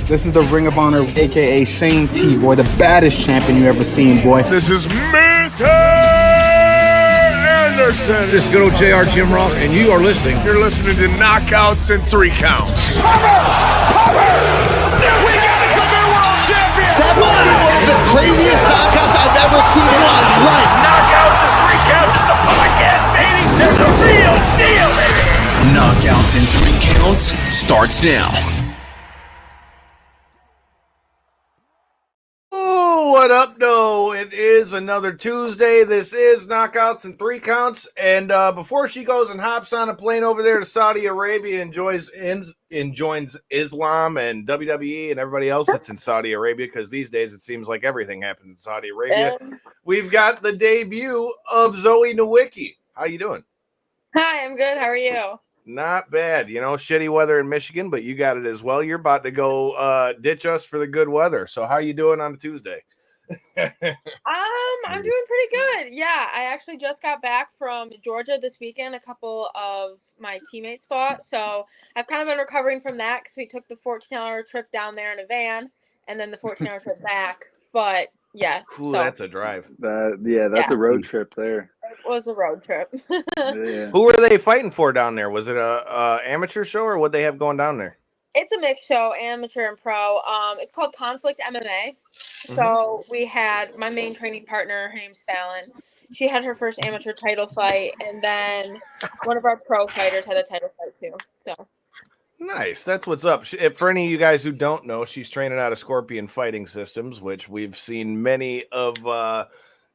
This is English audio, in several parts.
This is the Ring of Honor, a.k.a. Shane T, boy, the baddest champion you ever seen, boy. This is Mr. Anderson. This is good old JR Jim Ross, and you are listening. You're listening to Knockouts and Three Counts. Cover! We got a career world champion! That might be one of the craziest knockouts I've ever seen in my life. Knockouts and Three Counts is the podcast, baby! It's the real deal, baby! Knockouts and Three Counts starts now. What up, though? It is another Tuesday. This is Knockouts and Three Counts. And before she goes and hops on a plane over there to Saudi Arabia and joins Islam and WWE and everybody else that's in Saudi Arabia, because these days it seems like everything happens in Saudi Arabia, we've got the debut of Zoe Nowicki. How you doing? Hi, I'm good. How are you? Not bad. You know, shitty weather in Michigan, but you got it as well. You're about to go ditch us for the good weather. So how you doing on a Tuesday? I'm doing pretty good. Yeah, I actually just got back from Georgia this weekend. A couple of my teammates fought, so I've kind of been recovering from that because we took the 14-hour trip down there in a van and then the 14-hour trip back. But yeah, Ooh, that's a drive. That's a road trip there. It was a road trip. Yeah. Who were they fighting for down there? Was it a amateur show, or what they have going down there? It's a mixed show, amateur and pro. It's called Conflict MMA. So we had my main training partner, her name's Fallon. She had her first amateur title fight, and then one of our pro fighters had a title fight too. So nice. That's what's up. For any of you guys who don't know, she's training out of Scorpion Fighting Systems, which we've seen many of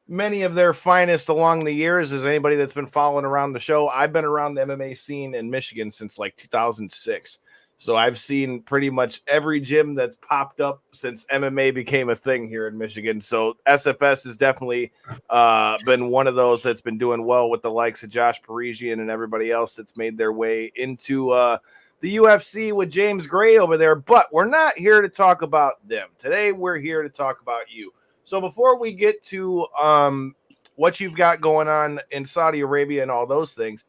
their finest along the years. As anybody that's been following around the show, I've been around the MMA scene in Michigan since like 2006. So I've seen pretty much every gym that's popped up since MMA became a thing here in Michigan. So SFS has definitely been one of those that's been doing well with the likes of Josh Parisian and everybody else that's made their way into the UFC with James Gray over there. But we're not here to talk about them. Today we're here to talk about you. So before we get to what you've got going on in Saudi Arabia and all those things,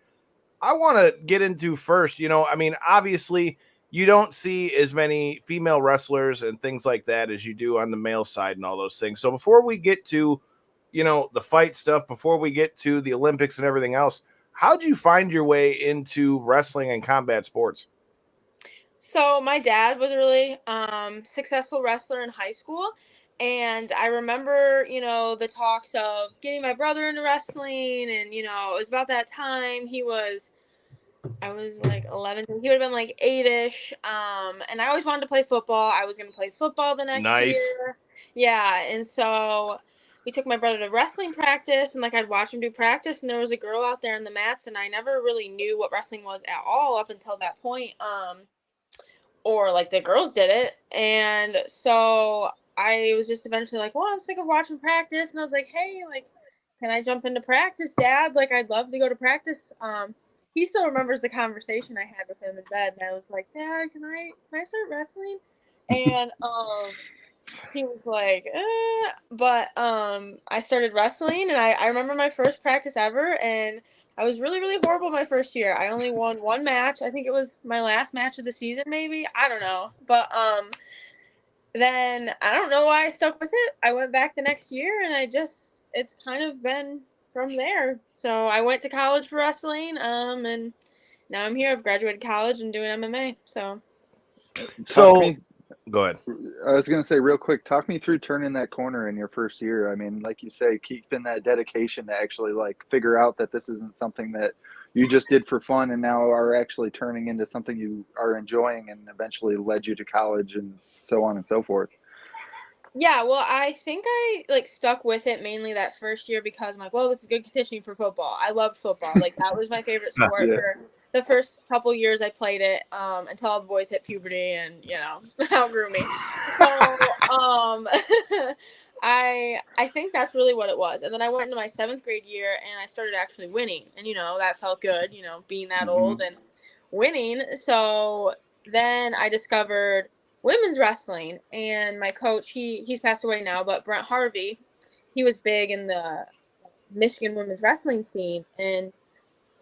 I want to get into first, obviously – you don't see as many female wrestlers and things like that as you do on the male side and all those things. So before we get to, the fight stuff, before we get to the Olympics and everything else, how'd you find your way into wrestling and combat sports? So my dad was a really successful wrestler in high school. And I remember, the talks of getting my brother into wrestling. And, it was about that time I was like 11. He would have been like 8-ish. And I always wanted to play football. I was going to play football the next year. Yeah. And so we took my brother to wrestling practice, and I'd watch him do practice, and there was a girl out there in the mats, and I never really knew what wrestling was at all up until that point. Or the girls did it. And so I was just eventually like, well, I'm sick of watching practice. And I was like, hey, can I jump into practice, Dad? I'd love to go to practice. He still remembers the conversation I had with him in bed, and I was like, Dad, can I start wrestling? And he was like, But I started wrestling, and I remember my first practice ever, and I was really, really horrible my first year. I only won one match. I think it was my last match of the season, maybe. I don't know. But then I don't know why I stuck with it. I went back the next year, and it's kind of been from there. So I went to college for wrestling, and now I'm here. I've graduated college and doing MMA. So go ahead. I was going to say real quick, talk me through turning that corner in your first year. I mean, like you say, keeping that dedication to actually figure out that this isn't something that you just did for fun and now are actually turning into something you are enjoying and eventually led you to college and so on and so forth. Yeah, well, I think I stuck with it mainly that first year because I'm like, well, this is good conditioning for football. I loved football. That was my favorite sport for the first couple years I played it until all the boys hit puberty and, outgrew me. So I think that's really what it was. And then I went into my 7th grade year and I started actually winning. And, that felt good, being that old and winning. So then I discovered women's wrestling, and my coach, he's passed away now, but Brent Harvey, he was big in the Michigan women's wrestling scene, and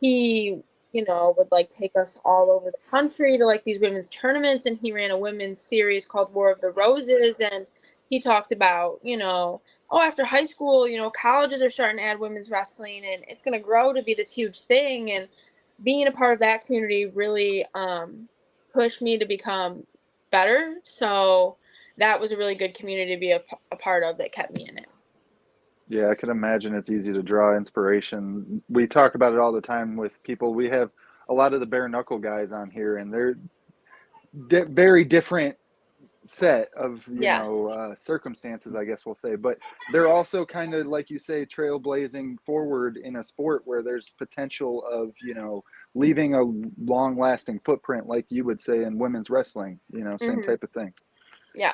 he would like take us all over the country to like these women's tournaments, and he ran a women's series called War of the Roses, and he talked about, oh, after high school, colleges are starting to add women's wrestling, and it's going to grow to be this huge thing. And being a part of that community really pushed me to become better. So that was a really good community to be a part of that kept me in it. Yeah, I can imagine it's easy to draw inspiration. We talk about it all the time with people. We have a lot of the bare knuckle guys on here, and they're very different set of Yeah. circumstances, I guess we'll say, but they're also kind of, like you say, trailblazing forward in a sport where there's potential of leaving a long lasting footprint, like you would say in women's wrestling, same type of thing. Yeah.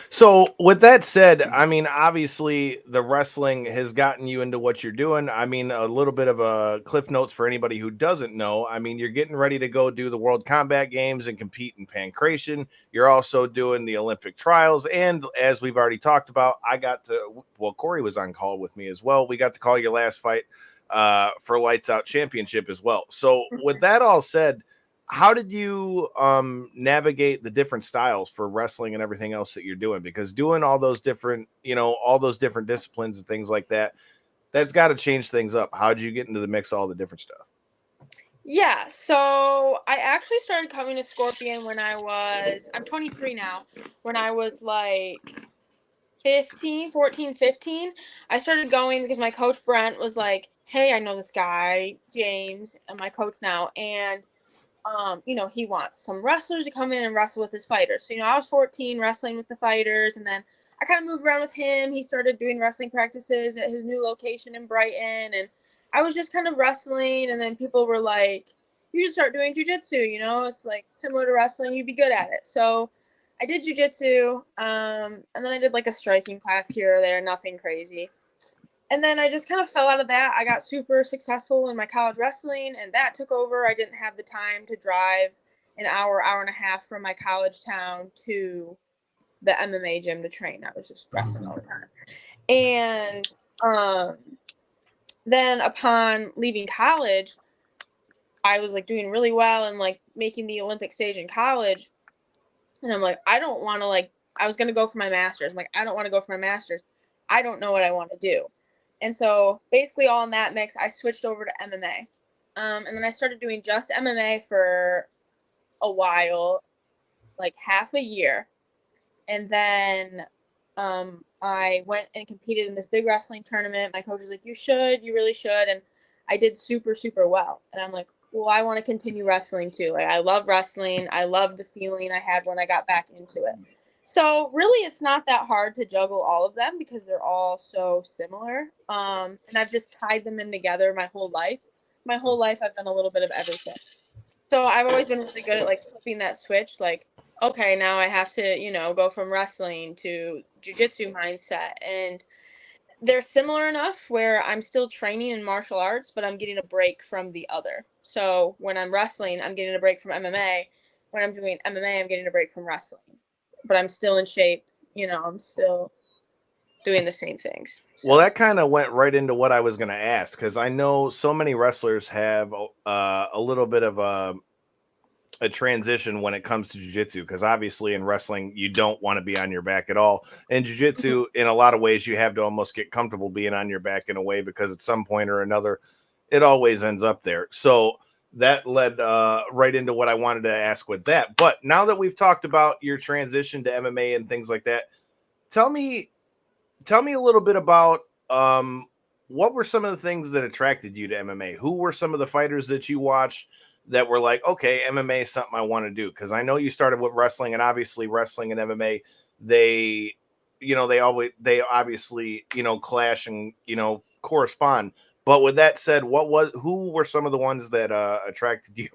So with that said, I mean, obviously the wrestling has gotten you into what you're doing. I mean, a little bit of a cliff notes for anybody who doesn't know. I mean, you're getting ready to go do the World Combat Games and compete in pankration. You're also doing the Olympic trials. And as we've already talked about, Corey was on call with me as well. We got to call your last fight for Lights Out Championship as well. So with that all said, how did you navigate the different styles for wrestling and everything else that you're doing? Because doing all those different, all those different disciplines and things like that, that's got to change things up. How did you get into the mix of all the different stuff? Yeah, so I actually started coming to Scorpion when I'm 23 now. When I was like 14, 15, I started going because my coach Brent was like, hey, I know this guy, James, and my coach now, and he wants some wrestlers to come in and wrestle with his fighters. So, I was 14 wrestling with the fighters, and then I kind of moved around with him. He started doing wrestling practices at his new location in Brighton, and I was just kind of wrestling, and then people were like, you should start doing jiu-jitsu, it's like similar to wrestling, you'd be good at it. So I did jiu-jitsu, and then I did like a striking class here or there, nothing crazy. And then I just kind of fell out of that. I got super successful in my college wrestling, and that took over. I didn't have the time to drive an hour and a half from my college town to the MMA gym to train. I was just wrestling all the time. And then upon leaving college, I was like doing really well and like making the Olympic stage in college. And I'm like, I don't want to I was going to go for my master's. I'm like, I don't want to go for my master's. I don't know what I want to do. And so basically all in that mix, I switched over to MMA. And then I started doing just MMA for a while, like half a year. And then I went and competed in this big wrestling tournament. My coach was like, you really should. And I did super, super well. And I'm like, well, I want to continue wrestling too. Like, I love wrestling. I love the feeling I had when I got back into it. So really, it's not that hard to juggle all of them because they're all so similar. And I've just tied them in together my whole life. My whole life, I've done a little bit of everything. So I've always been really good at like flipping that switch. Like, okay, now I have to, go from wrestling to jiu-jitsu mindset. And they're similar enough where I'm still training in martial arts, but I'm getting a break from the other. So when I'm wrestling, I'm getting a break from MMA. When I'm doing MMA, I'm getting a break from wrestling. But I'm still in shape, I'm still doing the same things. So. Well, that kind of went right into what I was going to ask, because I know so many wrestlers have a little bit of a transition when it comes to jiu-jitsu, because obviously in wrestling, you don't want to be on your back at all. In jiu-jitsu, in a lot of ways, you have to almost get comfortable being on your back in a way, because at some point or another, it always ends up there. So that led right into what I wanted to ask with that. But now that we've talked about your transition to MMA and things like that, tell me a little bit about what were some of the things that attracted you to MMA? Who were some of the fighters that you watched that were like, okay, MMA is something I want to do? Because I know you started with wrestling, and obviously wrestling and MMA, they obviously clash and correspond. But with that said, who were some of the ones that attracted you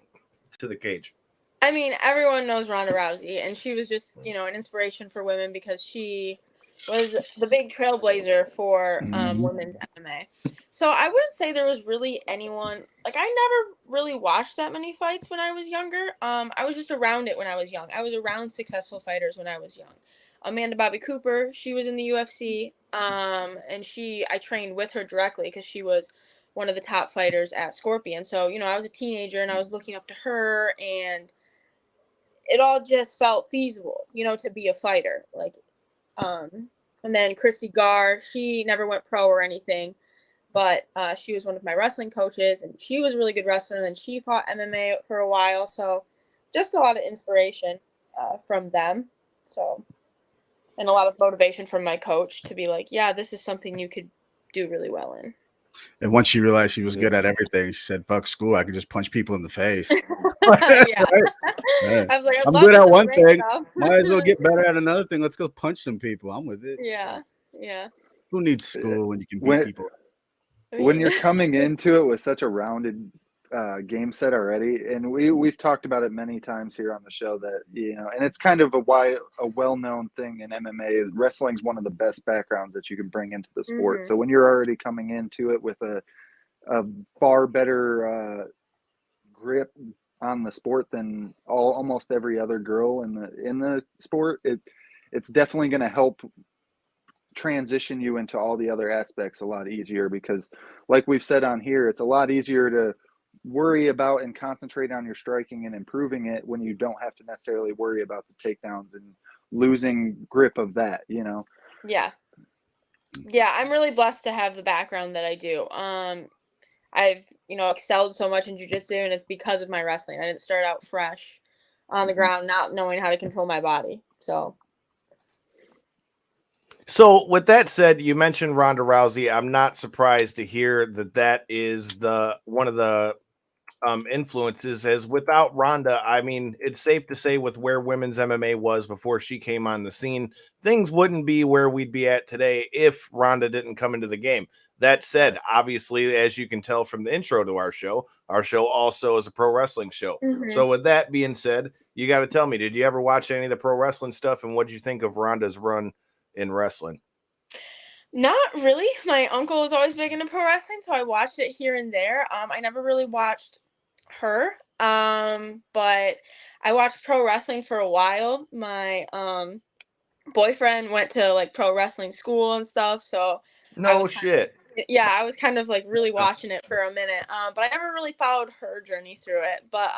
to the cage? I mean, everyone knows Ronda Rousey, and she was just, an inspiration for women because she was the big trailblazer for women's MMA. So I wouldn't say there was really anyone, like, I never really watched that many fights when I was younger. I was just around it when I was young. I was around successful fighters when I was young. Amanda Bobby Cooper, she was in the UFC, and I trained with her directly because she was one of the top fighters at Scorpion. So, you know, I was a teenager and I was looking up to her, and it all just felt feasible, you know, to be a fighter. Like, and then Christy Garr, she never went pro or anything, but she was one of my wrestling coaches, and she was a really good wrestler, and then she fought MMA for a while. So just a lot of inspiration from them. So, and a lot of motivation from my coach to be like, yeah, this is something you could do really well in. And once she realized she was good at everything, she said, "Fuck school. I could just punch people in the face." Yeah. Yeah. I was like, I'm good at one thing. Might as well get better at another thing. Let's go punch some people. I'm with it. Yeah. Who needs school when you can beat people? When you're coming into it with such a rounded game set already, and we've talked about it many times here on the show, that, you know, and it's kind of a well-known thing in MMA. Wrestling's one of the best backgrounds that you can bring into the sport. Mm-hmm. So when you're already coming into it with a far better grip on the sport than almost every other girl in the sport, it's definitely going to help transition you into all the other aspects a lot easier, because like we've said on here, it's a lot easier to worry about and concentrate on your striking and improving it when you don't have to necessarily worry about the takedowns and losing grip of that, you know. Yeah, I'm really blessed to have the background that I do. I've, you know, excelled so much in jiu-jitsu, and it's because of my wrestling. I didn't start out fresh on the ground not knowing how to control my body. So with that said, you mentioned Ronda Rousey. I'm not surprised to hear that is one of the influences, as without Ronda, I mean, it's safe to say with where women's MMA was before she came on the scene, things wouldn't be where we'd be at today if Ronda didn't come into the game. That said, obviously, as you can tell from the intro to our show also is a pro wrestling show. mm-hmm. So with that being said, you got to tell me, did you ever watch any of the pro wrestling stuff, and what did you think of Ronda's run in wrestling? Not really. My uncle was always big into pro wrestling, so I watched it here and there. I never really watched her, but I watched pro wrestling for a while. My boyfriend went to like pro wrestling school and stuff, so No shit. I was kind of like really watching it for a minute. But I never really followed her journey through it. But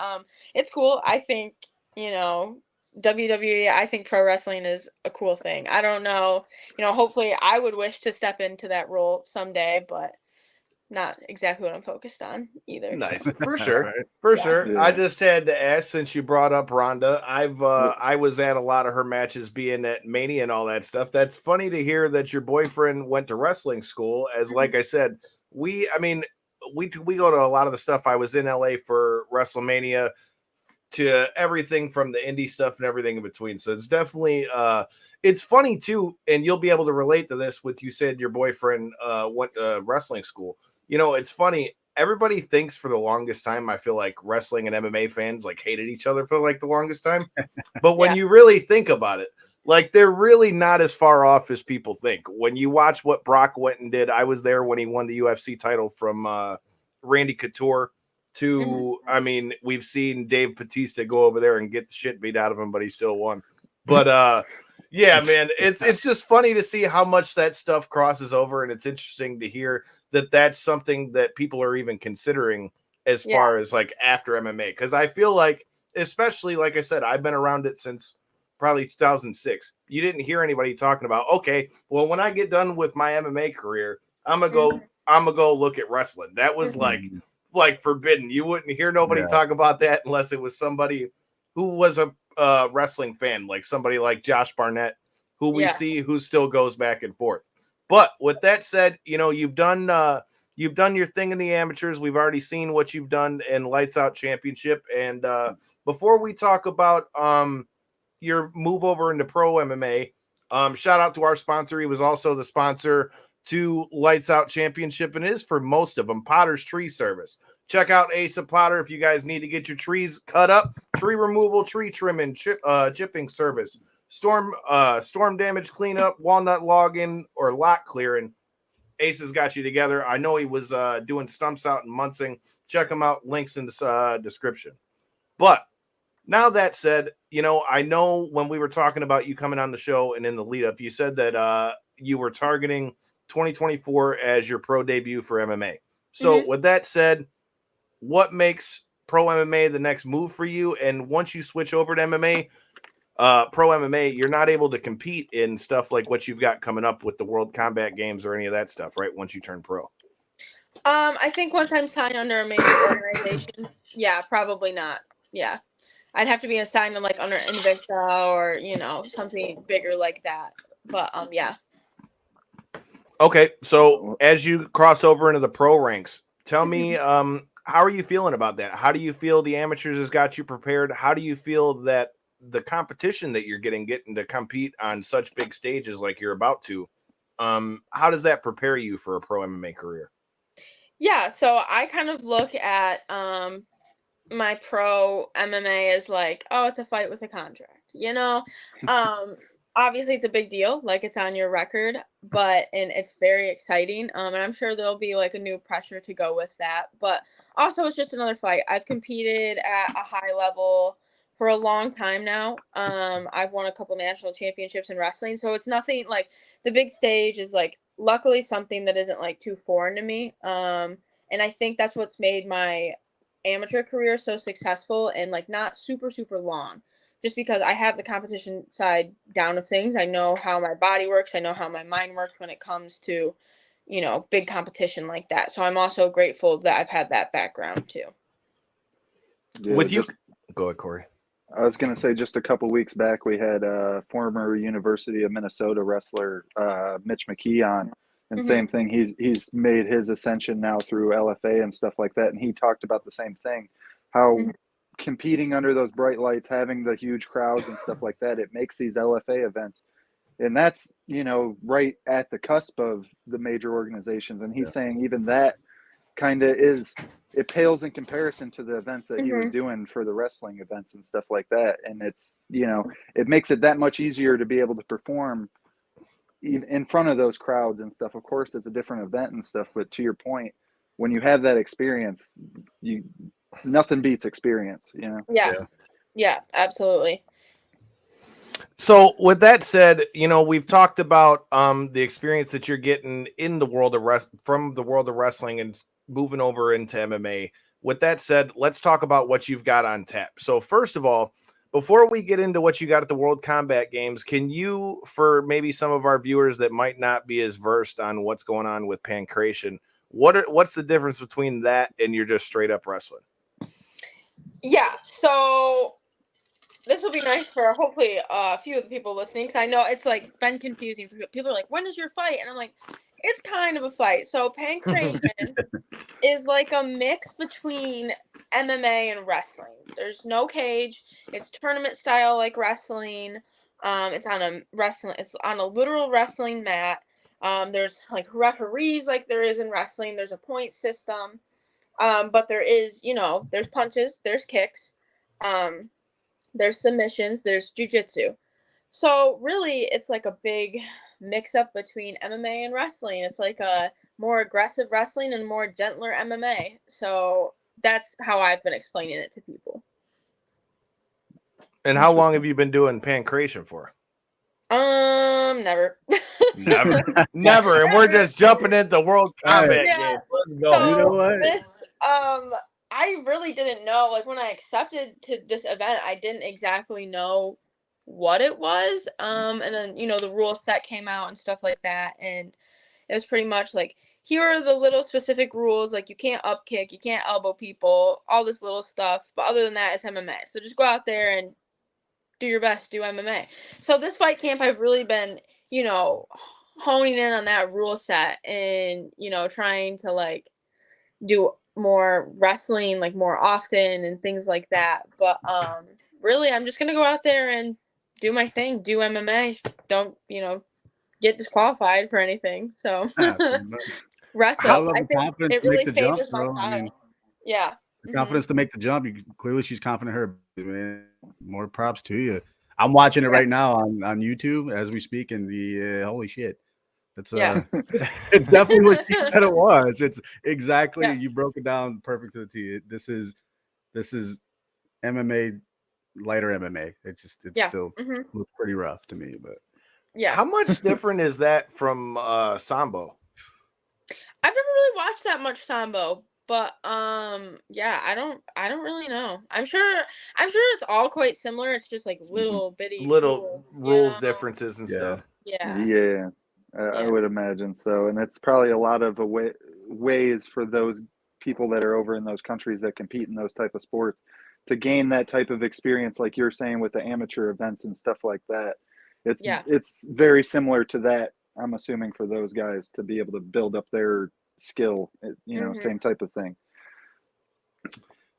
it's cool. I think, you know, WWE, I think pro wrestling is a cool thing. I don't know, you know, hopefully I would wish to step into that role someday, but not exactly what I'm focused on either. Nice. For sure. For sure. Yeah. I just had to ask, since you brought up Ronda. I was at a lot of her matches, being at Mania and all that stuff. That's funny to hear that your boyfriend went to wrestling school, as like I said, we go to a lot of the stuff. I was in LA for WrestleMania, to everything from the indie stuff and everything in between. So it's definitely it's funny too, and you'll be able to relate to this with, you said your boyfriend went to wrestling school. You know, it's funny. Everybody thinks for the longest time, I feel like wrestling and MMA fans like hated each other for like the longest time. But when you really think about it, like they're really not as far off as people think. When you watch what Brock went and did, I was there when he won the UFC title from Randy Couture. I mean, we've seen Dave Bautista go over there and get the shit beat out of him, but he still won. But yeah, man, it's just funny to see how much that stuff crosses over, and it's interesting to hear that that's something that people are even considering as far as like after MMA. Because I feel like, especially like I said, I've been around it since probably 2006. You didn't hear anybody talking about, okay, well, when I get done with my MMA career, I'm gonna go look at wrestling. That was like forbidden. You wouldn't hear nobody talk about that unless it was somebody who was a wrestling fan, like somebody like Josh Barnett, who we see who still goes back and forth. But with that said, you know, you've done your thing in the amateurs. We've already seen what you've done in Lights Out Championship. And before we talk about your move over into pro MMA, shout out to our sponsor. He was also the sponsor to Lights Out Championship, and is for most of them, Potter's Tree Service. Check out Asa Potter if you guys need to get your trees cut up, tree removal, tree trimming, chipping service, storm damage cleanup, walnut logging, or lot clearing. Asa's got you together. I know he was doing stumps out in Munsing. Check him out. Links in the description. But now that said, you know, I know when we were talking about you coming on the show and in the lead up, you said that you were targeting 2024 as your pro debut for MMA. So with that said, what makes pro MMA the next move for you? And once you switch over to MMA, pro MMA, you're not able to compete in stuff like what you've got coming up with the World Combat Games or any of that stuff, right? Once you turn pro. I think once I'm signed under a major organization, yeah, probably not. Yeah. I'd have to be assigned to like under Invicta or, you know, something bigger like that. But yeah. Okay, so as you cross over into the pro ranks, tell me how are you feeling about that? How do you feel the amateurs has got you prepared? How do you feel that the competition that you're getting to compete on such big stages like you're about to, how does that prepare you for a pro MMA career? Yeah, so I kind of look at my pro MMA as like, oh, it's a fight with a contract, you know? Obviously it's a big deal, like it's on your record, and it's very exciting. And I'm sure there'll be like a new pressure to go with that. But also it's just another fight. I've competed at a high level for a long time now. I've won a couple national championships in wrestling, so it's nothing like the big stage is like luckily something that isn't like too foreign to me. And I think that's what's made my amateur career so successful and like not super super long, just because I have the competition side down of things. I know how my body works, I know how my mind works when it comes to, you know, big competition like that. So I'm also grateful that I've had that background too. Yeah, With you, go ahead, Corey. I was going to say just a couple weeks back, we had former University of Minnesota wrestler Mitch McKee on, and same thing. He's made his ascension now through LFA and stuff like that, and he talked about the same thing, how competing under those bright lights, having the huge crowds and stuff like that, it makes these LFA events, and that's, you know, right at the cusp of the major organizations. And he's saying even that kind of it pales in comparison to the events that he was doing for the wrestling events and stuff like that. And it's, you know, it makes it that much easier to be able to perform in front of those crowds and stuff. Of course, it's a different event and stuff, but to your point, when you have that experience, nothing beats experience, you know? Yeah, absolutely. So with that said, you know, we've talked about the experience that you're getting in the world of from the world of wrestling and moving over into MMA. With that said, let's talk about what you've got on tap. So first of all, before we get into what you got at the World Combat Games, can you, for maybe some of our viewers that might not be as versed on what's going on with pankration, what's the difference between that and you're just straight up wrestling? Yeah, so this will be nice for hopefully a few of the people listening, because I know it's like been confusing for people. People are like, when is your fight? And I'm like, it's kind of a fight. So pankration is like a mix between MMA and wrestling. There's no cage. It's tournament style like wrestling. It's on a literal wrestling mat. There's like referees like there is in wrestling. There's a point system. But there is, you know, there's punches, there's kicks, there's submissions, there's jujitsu. So really, it's like a big mix up between MMA and wrestling. It's like a more aggressive wrestling and more gentler MMA. So that's how I've been explaining it to people. And how long have you been doing pankration for? Never. Never. And we're just jumping into the World Combat Game. Let's go. So you know what? This, I really didn't know. Like when I accepted to this event, I didn't exactly know what it was. And then, you know, the rule set came out and stuff like that, and it was pretty much like, here are the little specific rules, like you can't up kick, you can't elbow people, all this little stuff, but other than that, it's MMA. So just go out there and do your best, do MMA. So this fight camp, I've really been, you know, honing in on that rule set and, you know, trying to like do more wrestling like more often and things like that. But really, I'm just gonna go out there and do my thing, do MMA. Don't, you know, get disqualified for anything. So wrestle. I think it really favors my style. I mean, yeah. Confidence to make the jump. Clearly, she's confident. Her, man, more props to you. I'm watching it right now on YouTube as we speak, and the holy shit, that's it's definitely what she said it was. It's exactly you broke it down perfect to the T. This is MMA, lighter MMA. It's still looks pretty rough to me, but how much different is that from Sambo? I've never really watched that much Sambo, but yeah, I don't really know. I'm sure it's all quite similar. It's just like little bitty Little cool, rules differences and Yeah. stuff. Yeah. Yeah, I Yeah. would imagine so. And it's probably a lot of ways for those people that are over in those countries that compete in those type of sports to gain that type of experience, like you're saying with the amateur events and stuff like that. Yeah. It's very similar to that. I'm assuming for those guys to be able to build up their skill, same type of thing.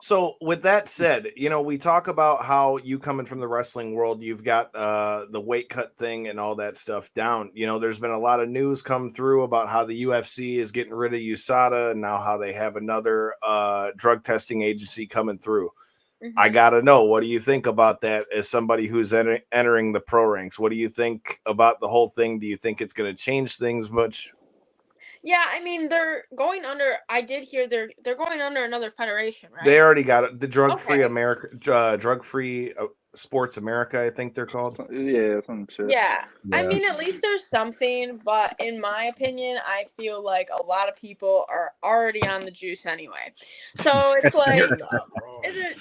So with that said, we talk about how you coming from the wrestling world, you've got the weight cut thing and all that stuff down. There's been a lot of news come through about how the UFC is getting rid of USADA and now how they have another drug testing agency coming through. I got to know, what do you think about that as somebody who's entering the pro ranks? What do you think about the whole thing? Do you think it's going to change things much? Yeah, I mean they're going under. I did hear they're going under another federation, right? They already got it. The Drug-Free Okay. America, Drug-Free Sports America, I think they're called. Yeah, some shit. Yeah. I Yeah. mean, at least there's something, but in my opinion, I feel like a lot of people are already on the juice anyway. So it's like, is it,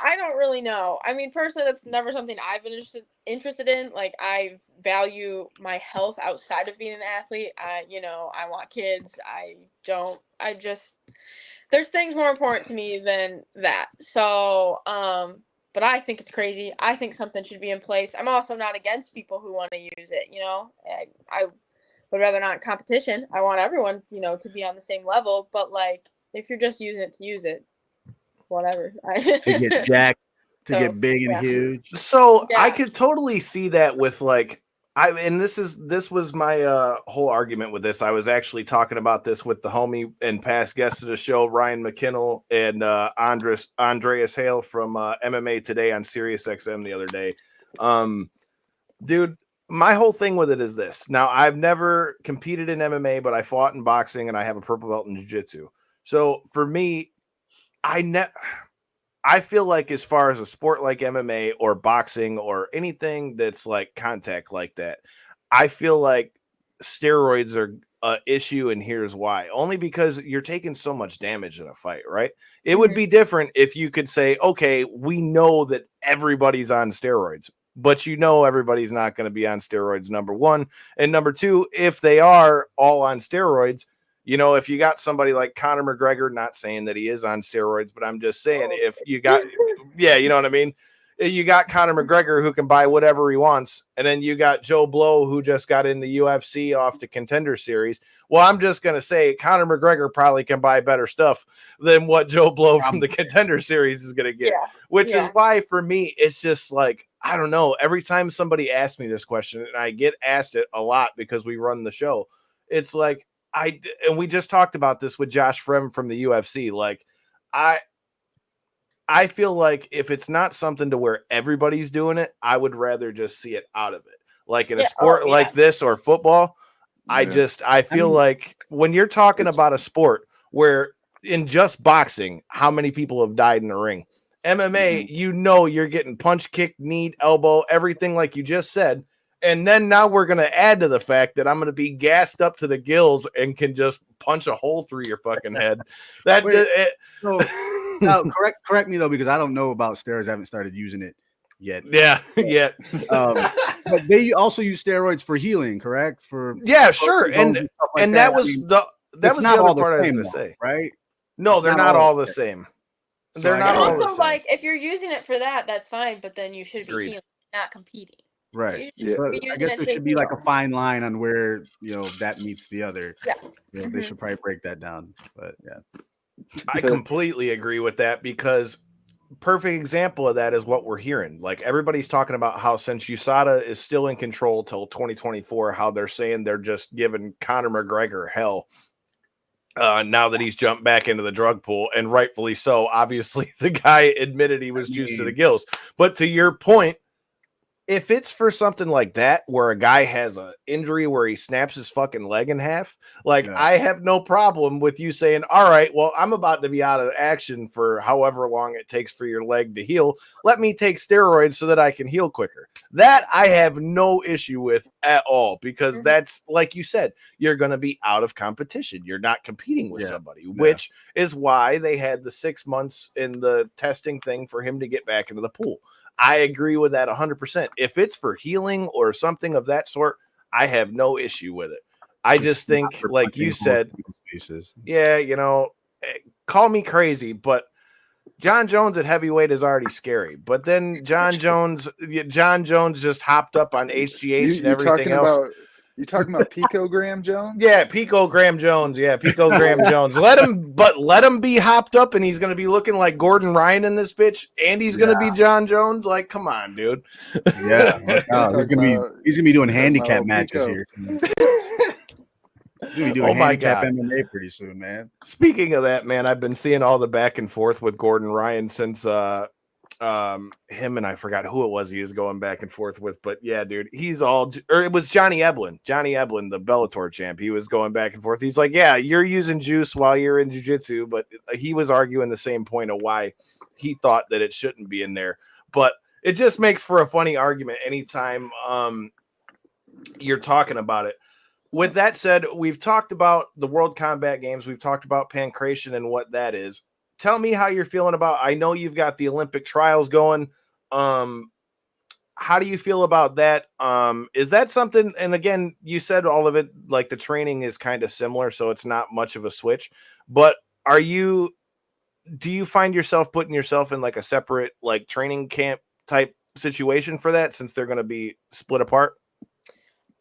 I don't really know. I mean, personally, that's never something I've been interested in. Like, I value my health outside of being an athlete. I want kids. There's things more important to me than that. So, but I think it's crazy. I think something should be in place. I'm also not against people who want to use it. I would rather not competition. I want everyone, to be on the same level. But like, if you're just using it to use it, whatever. To get jacked, to So, get big and yeah. huge. So Yeah. I could totally see that with like, this was my whole argument with this. I was actually talking about this with the homie and past guest of the show, Ryan McKinnell, and Andreas Hale from MMA Today on Sirius XM the other day. Dude, my whole thing with it is this. Now, I've never competed in MMA, but I fought in boxing and I have a purple belt in jiu-jitsu. So for me, I feel like as far as a sport like MMA or boxing or anything that's like contact like that, I feel like steroids are an issue, and here's why. Only because you're taking so much damage in a fight, right? It would be different if you could say, okay, we know that everybody's on steroids, but everybody's not going to be on steroids, number one. And number two, if they are all on steroids, if you got somebody like Conor McGregor, not saying that he is on steroids, but I'm just saying if you got, yeah, you know what I mean? You got Conor McGregor who can buy whatever he wants. And then you got Joe Blow who just got in the UFC off the Contender Series. Well, I'm just going to say Conor McGregor probably can buy better stuff than what Joe Blow from the Contender Series is going to get, which is why for me, it's just like, I don't know. Every time somebody asks me this question, and I get asked it a lot because we run the show, it's like, and we just talked about this with Josh Frem from the UFC. Like, I feel like if it's not something to where everybody's doing it, I would rather just see it out of it. Like in a sport like this or football, I feel like when you're talking about a sport where in just boxing, how many people have died in the ring? MMA, you're getting punch, kick, knee, elbow, everything like you just said. And then now we're going to add to the fact that I'm going to be gassed up to the gills and can just punch a hole through your fucking head. Now, correct me though, because I don't know about steroids. I haven't started using it yet. Yeah, yet. But they also use steroids for healing, correct? Sure. And that was the other part I was going to say, right? No, they're not all the same. They're not all the same. Also, like, if you're using it for that, that's fine. But then you should be healing, not competing. Right. So I guess there should be like a fine line on where that meets the other. Yeah. They should probably break that down. But yeah. I completely agree with that, because perfect example of that is what we're hearing. Like, everybody's talking about how since USADA is still in control till 2024, how they're saying they're just giving Conor McGregor hell now that he's jumped back into the drug pool, and rightfully so. Obviously, the guy admitted he was juiced to the gills. But to your point, if it's for something like that, where a guy has an injury where he snaps his fucking leg in half, like, I have no problem with you saying, all right, well, I'm about to be out of action for however long it takes for your leg to heal. Let me take steroids so that I can heal quicker. That I have no issue with at all, because that's, like you said, you're going to be out of competition. You're not competing with somebody, which is why they had the 6 months in the testing thing for him to get back into the pool. I agree with that 100%. If it's for healing or something of that sort, I have no issue with it. I just think, like you said, yeah, you know, call me crazy, but John Jones at heavyweight is already scary. But then John Jones just hopped up on HGH and everything else. You talking about Picogram Jones? Yeah, Picogram Jones. Yeah, Picogram Jones. Let him be hopped up, and he's going to be looking like Gordon Ryan in this bitch, and he's going to be John Jones. Like, come on, dude. Yeah, he's gonna be doing handicap matches here. He's gonna be doing handicap MMA pretty soon, man. Speaking of that, man, I've been seeing all the back and forth with Gordon Ryan since him and I forgot who it was he was going back and forth with, but yeah, dude, it was Johnny Eblin, the Bellator champ. He was going back and forth. He's like, yeah, you're using juice while you're in jiu-jitsu, but he was arguing the same point of why he thought that it shouldn't be in there. But it just makes for a funny argument anytime you're talking about it. With that said, we've talked about the World Combat Games. We've talked about pankration and what that is. Tell me how you're feeling about. I know you've got the Olympic trials going. How do you feel about that? Is that something? And again, you said all of it, like the training is kind of similar, so it's not much of a switch. But do you find yourself putting yourself in like a separate like training camp type situation for that, since they're going to be split apart?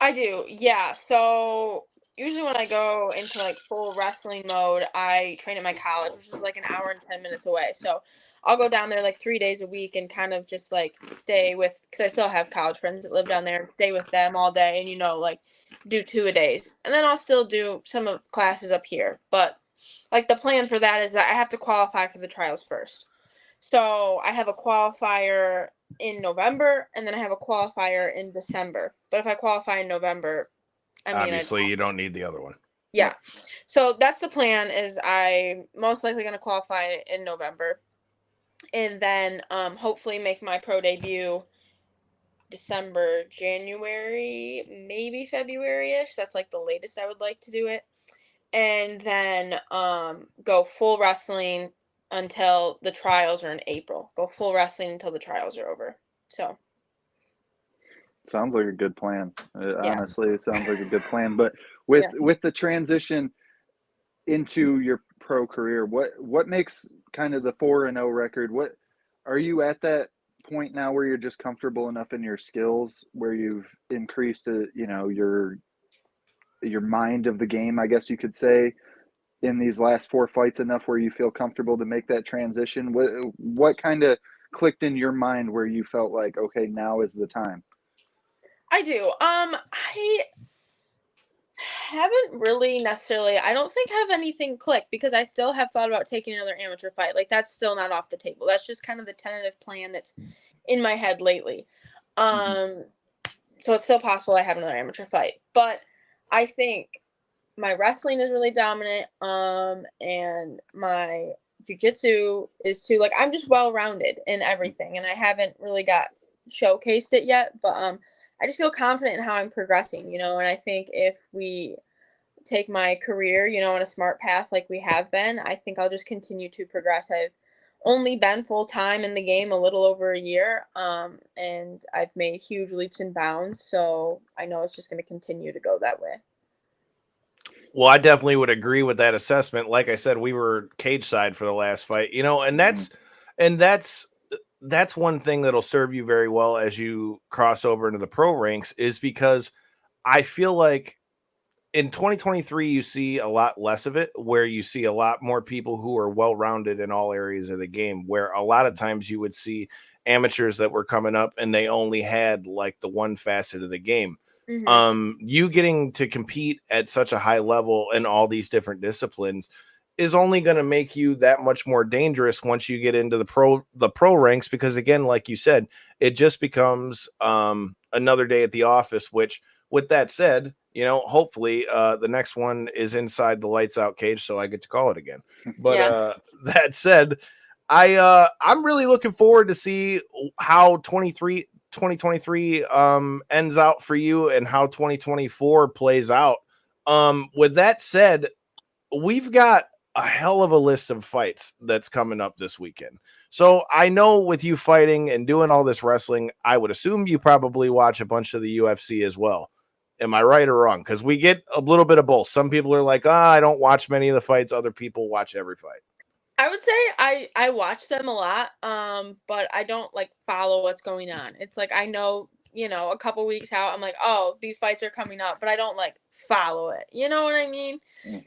I do, yeah. So usually when I go into like full wrestling mode, I train at my college, which is like an hour and 10 minutes away. So I'll go down there like 3 days a week and kind of just like stay with, because I still have college friends that live down there, stay with them all day and, you know, like do 2 a days. And then I'll still do some of classes up here. But like the plan for that is that I have to qualify for the trials first. So I have a qualifier in November, and then I have a qualifier in December. But if I qualify in November, obviously you don't need the other one. Yeah. So that's the plan, is I'm most likely going to qualify in November, and then hopefully make my pro debut December, January, maybe February-ish. That's like the latest I would like to do it. And then go full wrestling until the trials are in April. Go full wrestling until the trials are over. So sounds like a good plan. Honestly, it sounds like a good plan. But with the transition into your pro career, what makes kind of the 4-0 record? What are you at that point now where you're just comfortable enough in your skills, where you've increased your mind of the game, I guess you could say, in these last 4 fights enough where you feel comfortable to make that transition? What kind of clicked in your mind where you felt like, okay, now is the time? I do. I haven't really necessarily, I don't think I have anything clicked, because I still have thought about taking another amateur fight. Like, that's still not off the table. That's just kind of the tentative plan that's in my head lately. So it's still possible I have another amateur fight. But I think my wrestling is really dominant, and my jiu-jitsu is too. Like, I'm just well-rounded in everything, and I haven't really got showcased it yet, but I just feel confident in how I'm progressing, you know, and I think if we take my career, you know, on a smart path like we have been, I think I'll just continue to progress. I've only been full-time in the game a little over a year, and I've made huge leaps and bounds, so I know it's just going to continue to go that way. Well, I definitely would agree with that assessment. Like I said, we were cage side for the last fight, you know, and that's one thing that'll serve you very well as you cross over into the pro ranks, is because I feel like in 2023, you see a lot less of it, where you see a lot more people who are well-rounded in all areas of the game, where a lot of times you would see amateurs that were coming up and they only had like the one facet of the game. You getting to compete at such a high level in all these different disciplines is only going to make you that much more dangerous once you get into the pro ranks, because again, like you said, it just becomes another day at the office, which, with that said, you know, hopefully the next one is inside the lights out cage, so I get to call it again. But that said, I'm really looking forward to see how 2023 ends out for you and how 2024 plays out. With that said, we've got a hell of a list of fights that's coming up this weekend. So I know with you fighting and doing all this wrestling, I would assume you probably watch a bunch of the UFC as well. Am I right or wrong? Because we get a little bit of both. Some people are like, I don't watch many of the fights. Other people watch every fight. I would say I watch them a lot, but I don't like follow what's going on. It's like I know, a couple weeks out, I'm like, oh, these fights are coming up, but I don't like follow it. You know what I mean?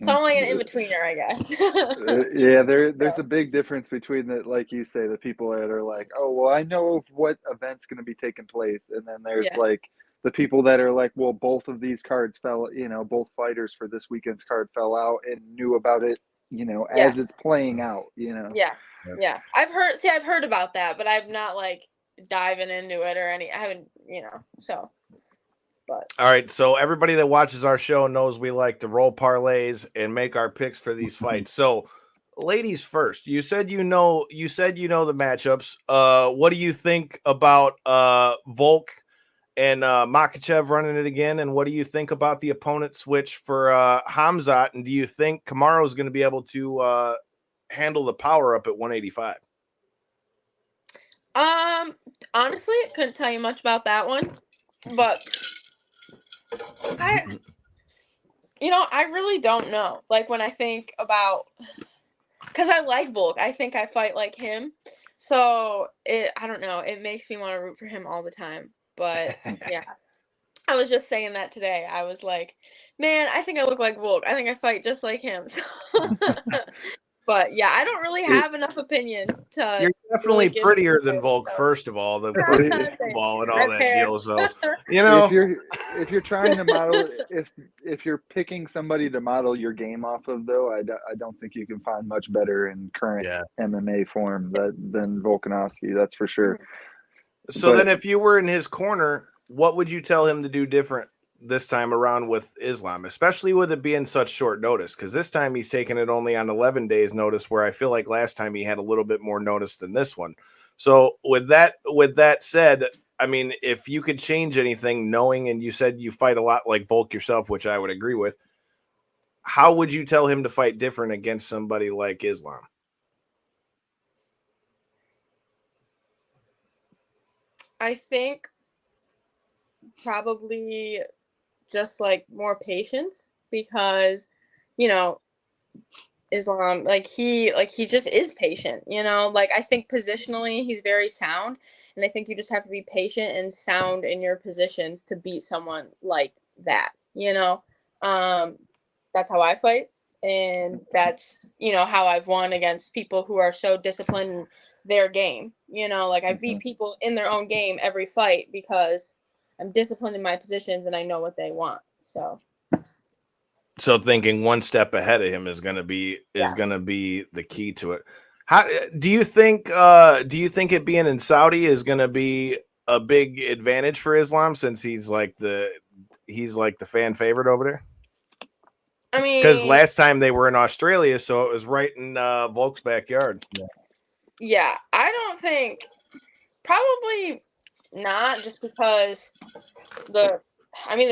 So I'm like an in-betweener, I guess. Yeah, there's a big difference between the, like you say, the people that are like, oh, well, I know what event's going to be taking place, and then there's like the people that are like, well, both of these cards fell, both fighters for this weekend's card fell out and knew about it, as it's playing out, Yeah. I've heard about that, but I'm not like diving into it or I haven't, so. But all right, so everybody that watches our show knows we like to roll parlays and make our picks for these fights. So, ladies first. You said you know the matchups. What do you think about Volk and Makhachev running it again? And what do you think about the opponent switch for Hamzat? And do you think Kamaru is going to be able to handle the power up at 185? Honestly, I couldn't tell you much about that one, but I really don't know. Like when I think about, because I like Volk, I think I fight like him, so I don't know. It makes me want to root for him all the time. But yeah, I was just saying that today. I was like, man, I think I look like Volk. I think I fight just like him. But yeah, I don't really have enough opinion to. You're definitely really prettier than Volk, first of all, the football and all that deal. So if you're trying to model, if you're picking somebody to model your game off of, though, I don't think you can find much better in current MMA form than Volkanovski. That's for sure. So then, if you were in his corner, what would you tell him to do different this time around with Islam, especially with it being such short notice? Because this time he's taking it only on 11 days notice, where I feel like last time he had a little bit more notice than this one. So with that said, I mean, if you could change anything, knowing, and you said you fight a lot like Volk yourself, which I would agree with, how would you tell him to fight different against somebody like Islam? I think probably just like more patience, because Islam, like he just is patient, like I think positionally he's very sound, and I think you just have to be patient and sound in your positions to beat someone like that. That's how I fight, and that's how I've won against people who are so disciplined in their game. Like I beat people in their own game every fight because I'm disciplined in my positions and I know what they want. So thinking one step ahead of him is going to be the key to it. How do you think it being in Saudi is going to be a big advantage for Islam, since he's like the fan favorite over there? I mean, because last time they were in Australia, so it was right in Volk's backyard. Yeah, I don't think, probably not, just because the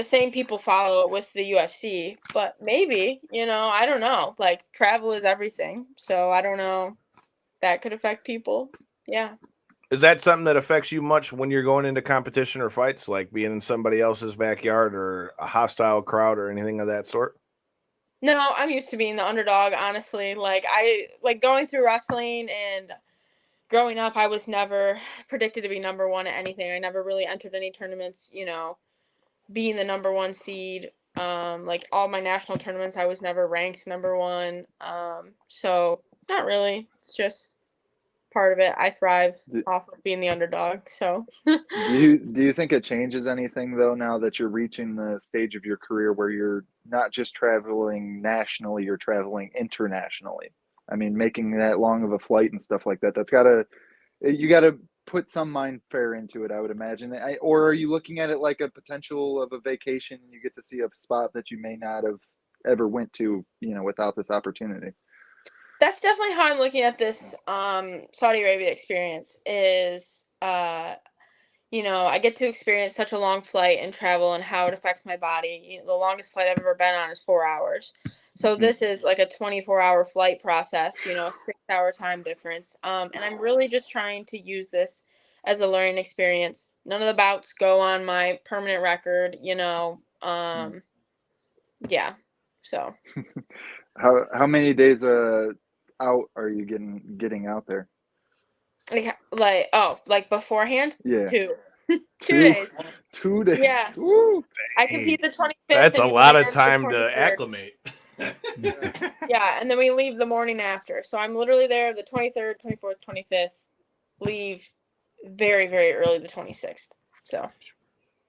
same people follow it with the UFC, but maybe, I don't know. Like, travel is everything, so I don't know. That could affect people. Yeah. Is that something that affects you much when you're going into competition or fights, like being in somebody else's backyard or a hostile crowd or anything of that sort? No, I'm used to being the underdog, honestly. Like, I like going through wrestling, and growing up, I was never predicted to be number one at anything. I never really entered any tournaments, being the number one seed. Like all my national tournaments, I was never ranked number one. So not really. It's just part of it. I thrive off of being the underdog. So do you think it changes anything, though, now that you're reaching the stage of your career where you're not just traveling nationally, you're traveling internationally? I mean, making that long of a flight and stuff like that, you gotta put some mind fare into it, I would imagine. Or are you looking at it like a potential of a vacation, and you get to see a spot that you may not have ever went to, without this opportunity? That's definitely how I'm looking at this Saudi Arabia experience is, I get to experience such a long flight and travel and how it affects my body. The longest flight I've ever been on is 4 hours. So this is like a 24-hour flight process, a 6-hour time difference. And I'm really just trying to use this as a learning experience. None of the bouts go on my permanent record, yeah. So How many days out are you getting out there? like beforehand? Yeah. 2 days. 2 days. Yeah. Woo. I compete the 25th. That's a and lot of land the time to 23rd. acclimate. Yeah, and then we leave the morning after. So I'm literally there the 23rd, 24th, 25th. Leave very, very early the 26th.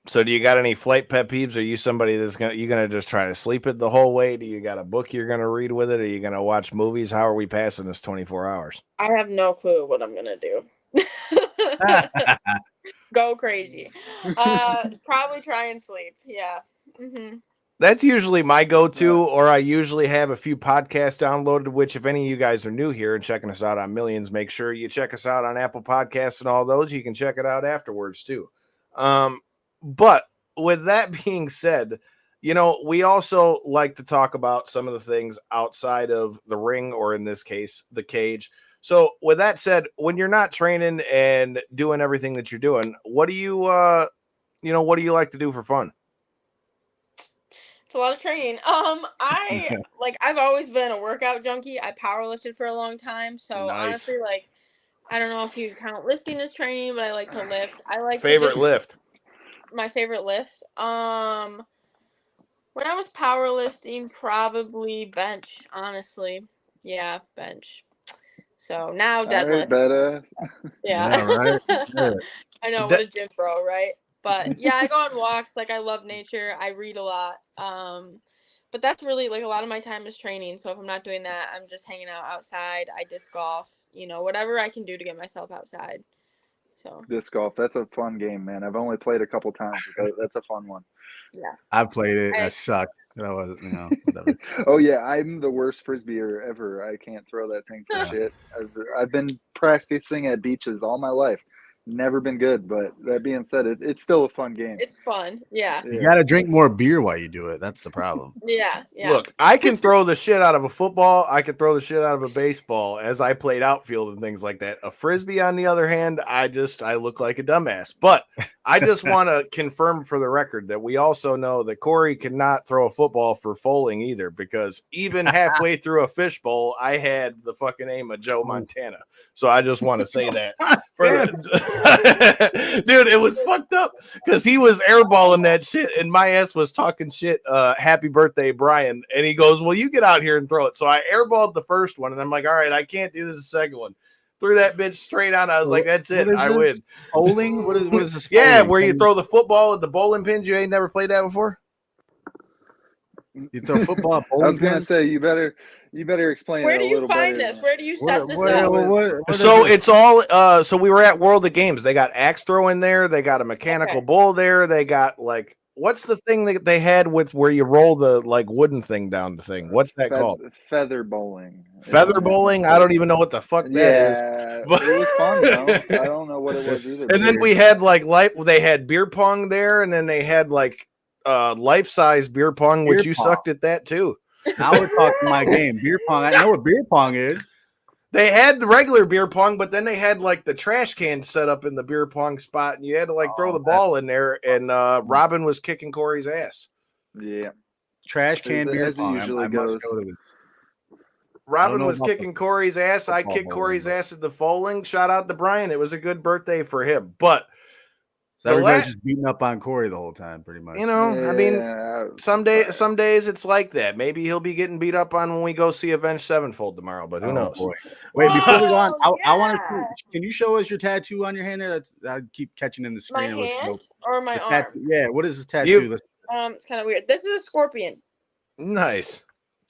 So do you got any flight pet peeves? Are you somebody that's gonna just try to sleep it the whole way? Do you got a book you're gonna read with it? Are you gonna watch movies? How are we passing this 24 hours? I have no clue what I'm gonna do. Go crazy. Probably try and sleep. Yeah. That's usually my go-to, or I usually have a few podcasts downloaded, which if any of you guys are new here and checking us out on Millions, make sure you check us out on Apple Podcasts and all those. You can check it out afterwards too. But with that being said, we also like to talk about some of the things outside of the ring, or in this case, the cage. So with that said, when you're not training and doing everything that you're doing, what do you like to do for fun? It's a lot of training. I've always been a workout junkie. I powerlifted for a long time. So Nice. honestly, I don't know if you count lifting as training, but I like to lift. I like Favorite lift? My favorite lift. When I was powerlifting, probably bench, honestly. Yeah, bench. So now deadlift. Badass. Yeah. Right. Yeah. I know, what a gym bro, right? But yeah, I go on walks. I love nature. I read a lot. But that's really a lot of my time is training. So if I'm not doing that, I'm just hanging out outside. I disc golf, whatever I can do to get myself outside. So Disc golf, that's a fun game, man. I've only played a couple times, but that's a fun one. Yeah. I've played it. I sucked. That was, whatever. Oh yeah, I'm the worst frisbeer ever. I can't throw that thing for shit. I've been practicing at beaches all my life. Never been good, but that being said, it's still a fun game. It's fun. Yeah. You got to drink more beer while you do it. That's the problem. Yeah. Look, I can throw the shit out of a football. I can throw the shit out of a baseball as I played outfield and things like that. A frisbee, on the other hand, I look like a dumbass. But I just want to confirm for the record that we also know that Corey cannot throw a football for foaling either, because even halfway through a fishbowl, I had the fucking aim of Joe Montana. So I just want to say that. Dude, it was fucked up because he was airballing that shit and my ass was talking shit. Happy birthday, Brian. And he goes, well, you get out here and throw it. So I airballed the first one and I'm like, all right, I can't do this the second one. Threw that bitch straight on. I was like, that's it. I win. Bowling? What is this? Yeah, where you throw the football at the bowling pins. You ain't never played that before? You throw football at bowling I was gonna pins? say you better explain. Where it do a you little find better. this? Where do you set this What up? So it's all so we were at World of Games. They got axe throw in there, they got a mechanical bull there, they got what's the thing that they had with where you roll the wooden thing down the thing? What's that called? Feather bowling. Feather bowling? I don't even know what the fuck that is. But it was fun though. I don't know what it was either. And then we had they had beer pong there, and then they had life-size beer pong, which you sucked at that too. Now we're talking my game. Beer pong. I know what beer pong is. They had the regular beer pong, but then they had the trash can set up in the beer pong spot, and you had to throw the ball in there. And Robin was kicking Corey's ass. Yeah, trash can beer pong. Usually I goes. must go to this. Robin was kicking Corey's ass. I kicked Corey's ass at the bowling. Shout out to Brian. It was a good birthday for him. But so everybody's just beating up on Corey the whole time, pretty much. I mean, some days it's like that. Maybe he'll be getting beat up on when we go see Avenged Sevenfold tomorrow, but who knows? Boy. Wait, before we go on, I want to. Can you show us your tattoo on your hand there? I keep catching in the screen. My hand or my arm? Yeah, what is this tattoo? It's kind of weird. This is a scorpion. Nice.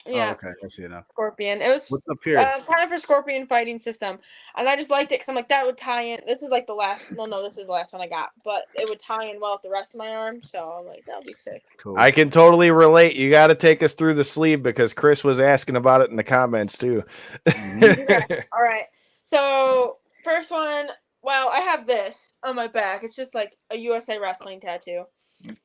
Yeah. Oh, okay, I see it now. Scorpion. It was what's up here? Kind of for scorpion fighting system, and I just liked it because I'm like that would tie in. This is the last. No, this is the last one I got, but it would tie in well with the rest of my arm. So I'm like, that'll be sick. Cool. I can totally relate. You got to take us through the sleeve because Chris was asking about it in the comments too. Okay. All right. So first one well, I have this on my back. It's just like a USA Wrestling tattoo.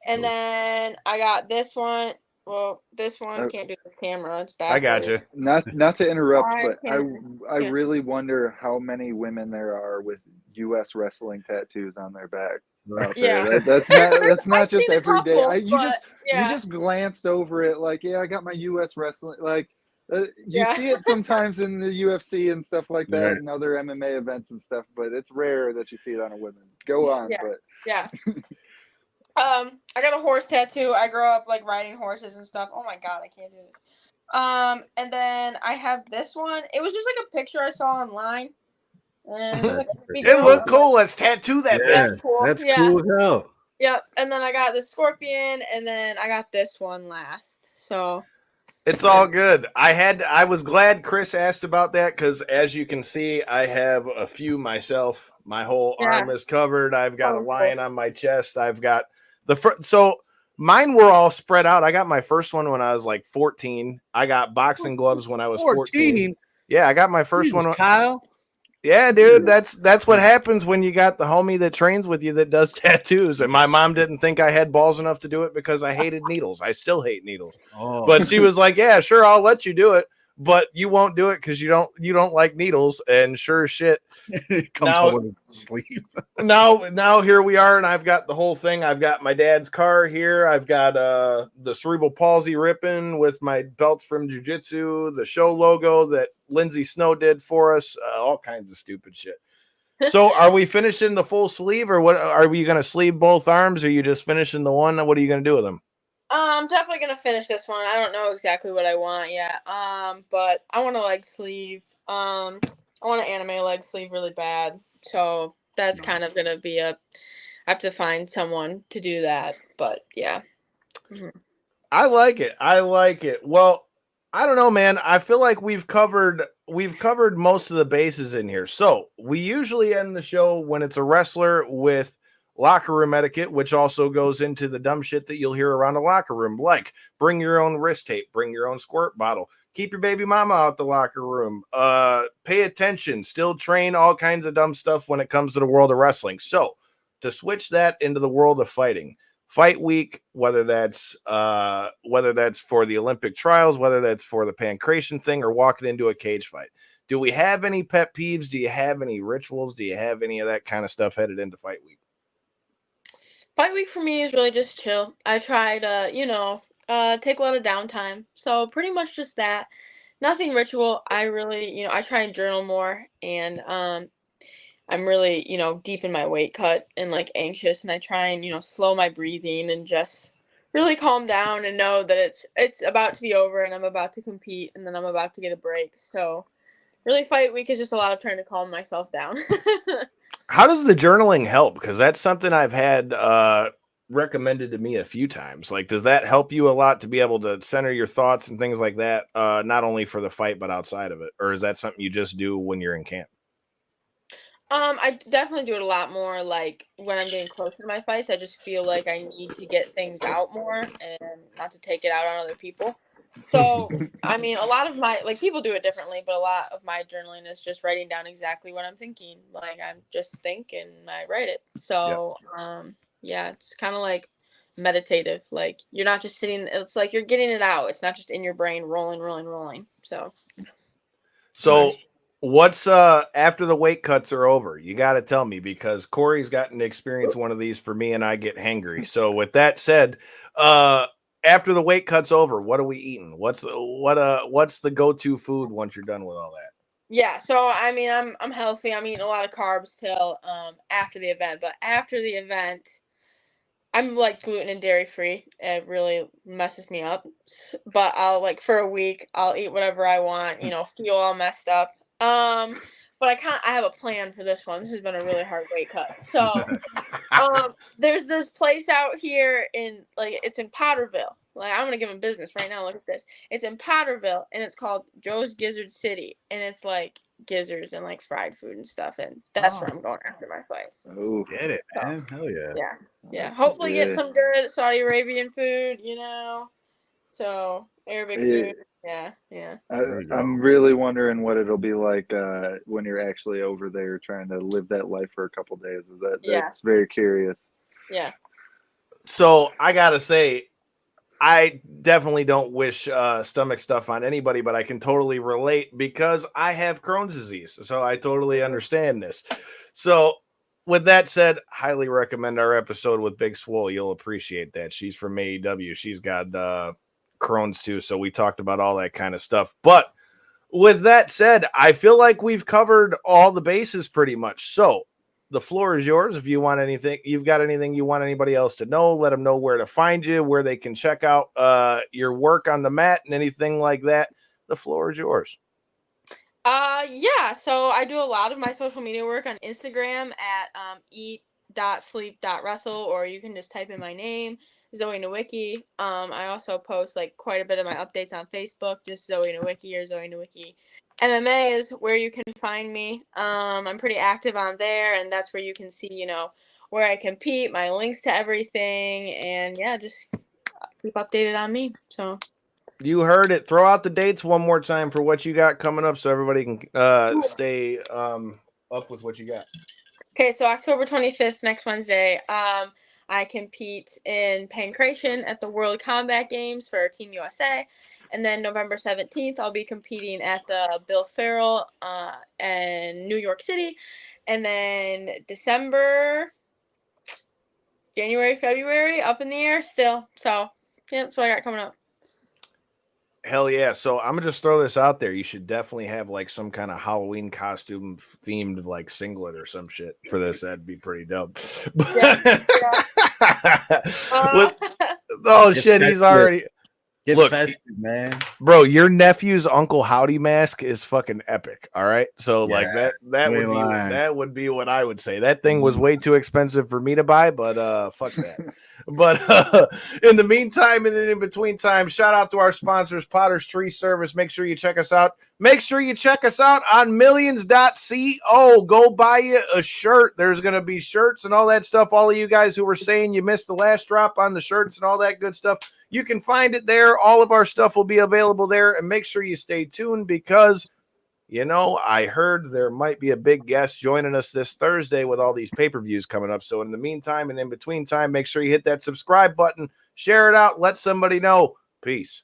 And then I got this one. Well, this one can't do the camera. It's backwards. I got you. Not to interrupt, I but I yeah. really wonder how many women there are with U.S. wrestling tattoos on their back. Out Yeah. there. That's not I've just seen a every day. couple, You yeah. just glanced over it like, yeah, I got my U.S. wrestling. Like you Yeah. see it sometimes in the UFC and stuff like that, Right. and other MMA events and stuff, but it's rare that you see it on a woman. Go on, Yeah. but Yeah. I got a horse tattoo. I grew up like riding horses and stuff. Oh my god, I can't do this. And then I have this one. It was just like a picture I saw online. And it was like a big It girl. looked cool. Let's tattoo that Yeah, bitch. Cool. that's Yeah. cool as hell. Yep. And then I got the scorpion, and then I got this one last. So It's all good. I was glad Chris asked about that because, as you can see, I have a few myself. My whole arm is covered. I've got a lion on my chest. I've got so mine were all spread out. I got my first one when I was like 14. I got boxing gloves when I was 14. Yeah, I got my first one. Kyle. Yeah, dude, that's what happens when you got the homie that trains with you that does tattoos. And my mom didn't think I had balls enough to do it because I hated needles. I still hate needles. Oh. But she was like, "Yeah, sure, I'll let you do it, but you won't do it because you don't like needles." And sure as shit, It comes home with a sleeve. now here we are, and I've got the whole thing. I've got my dad's car here. I've got the cerebral palsy ribbon with my belts from jiu-jitsu, the show logo that Lindsay Snow did for us, all kinds of stupid shit. So are we finishing the full sleeve, or what? Are we going to sleeve both arms, or are you just finishing the one? What are you going to do with them? I'm definitely gonna finish this one. I don't know exactly what I want yet. But I want a leg sleeve. I want an anime leg sleeve really bad. So that's kind of gonna be I have to find someone to do that. But yeah. Mm-hmm. I like it. Well, I don't know, man. I feel like we've covered most of the bases in here. So we usually end the show when it's a wrestler with locker room etiquette, which also goes into the dumb shit that you'll hear around the locker room, like bring your own wrist tape, bring your own squirt bottle, keep your baby mama out the locker room, pay attention, still train, all kinds of dumb stuff when it comes to the world of wrestling. So to switch that into the world of fighting, fight week, whether that's for the Olympic trials, whether that's for the pankration thing or walking into a cage fight. Do we have any pet peeves? Do you have any rituals? Do you have any of that kind of stuff headed into fight week? Fight week for me is really just chill. I try to, take a lot of downtime. So pretty much just that. Nothing ritual. I really, I try and journal more, and I'm really, deep in my weight cut and like anxious, and I try and, slow my breathing and just really calm down and know that it's about to be over and I'm about to compete and then I'm about to get a break. So really fight week is just a lot of trying to calm myself down. How does the journaling help? Because that's something I've had recommended to me a few times. Like, does that help you a lot to be able to center your thoughts and things like that, not only for the fight, but outside of it? Or is that something you just do when you're in camp? I definitely do it a lot more like when I'm getting closer to my fights. I just feel like I need to get things out more and not to take it out on other people. So, I mean, a lot of my, people do it differently, but a lot of my journaling is just writing down exactly what I'm thinking. Like, I just think and I write it. So, yeah, it's kind of like meditative. Like, you're not just sitting, it's like you're getting it out. It's not just in your brain rolling. So nice. What's after the weight cuts are over? You got to tell me, because Corey's gotten to experience one of these for me and I get hangry. So with that said, after the weight cuts over, what are we eating? What's the go-to food once you're done with all that? Yeah, so I mean, I'm healthy. I'm eating a lot of carbs till after the event, but after the event, I'm like gluten and dairy free. It really messes me up. But I'll for a week, I'll eat whatever I want. Feel all messed up. But I have a plan for this one. This has been a really hard weight cut. So, there's this place out here it's in Potterville. I'm gonna give them business right now. Look at this. It's in Potterville, and it's called Joe's Gizzard City, and it's like gizzards and like fried food and stuff, and that's where I'm going after my fight. Oh, get it, man! Hell yeah! Yeah. Hopefully, get some good Saudi Arabian food. So Arabic Yeah. food. Yeah, yeah. There you go. I'm really wondering what it'll be like when you're actually over there trying to live that life for a couple days. Yeah. That's very curious. Yeah. So I gotta say, I definitely don't wish stomach stuff on anybody, but I can totally relate because I have Crohn's disease. So I totally understand this. So with that said, highly recommend our episode with Big Swole. You'll appreciate that. She's from AEW. She's got Crohn's too. So we talked about all that kind of stuff. But with that said, I feel like we've covered all the bases pretty much. So the floor is yours. If you want anything, you've got anything you want anybody else to know, let them know where to find you, where they can check out your work on the mat and anything like that. The floor is yours. Yeah, so I do a lot of my social media work on Instagram at eat.sleep.wrestle, or you can just type in my name, Zoe Nowicki. I also post like quite a bit of my updates on Facebook, just Zoe Nowicki or Zoe Nowicki. MMA is where you can find me. I'm pretty active on there, and that's where you can see, you know, where I compete, my links to everything, and yeah, just keep updated on me. So You heard it. Throw out the dates one more time for what you got coming up so everybody can stay up with what you got. okay, so October 25th, next Wednesday, I compete in pankration at the World Combat Games for Team USA. And then November 17th, I'll be competing at the Bill Farrell in New York City. And then January, February, up in the air still. So, yeah, that's what I got coming up. Hell yeah. So I'm gonna just throw this out there. You should definitely have like some kind of Halloween costume themed like singlet or some shit for this. That'd be pretty dope. Yeah. Oh shit, he's already Get Look, festive, man. bro, your nephew's Uncle Howdy mask is fucking epic. All right. So like Yeah, that would be what I would say. That thing was way too expensive for me to buy, but fuck that. But in the meantime, and in between time, shout out to our sponsors, Potter's Tree Service. Make sure you check us out. Make sure you check us out on millions.co. Go buy you a shirt. There's going to be shirts and all that stuff. All of you guys who were saying you missed the last drop on the shirts and all that good stuff, you can find it there. All of our stuff will be available there. And make sure you stay tuned because, you know, I heard there might be a big guest joining us this Thursday with all these pay-per-views coming up. So in the meantime and in between time, make sure you hit that subscribe button, share it out, let somebody know. Peace.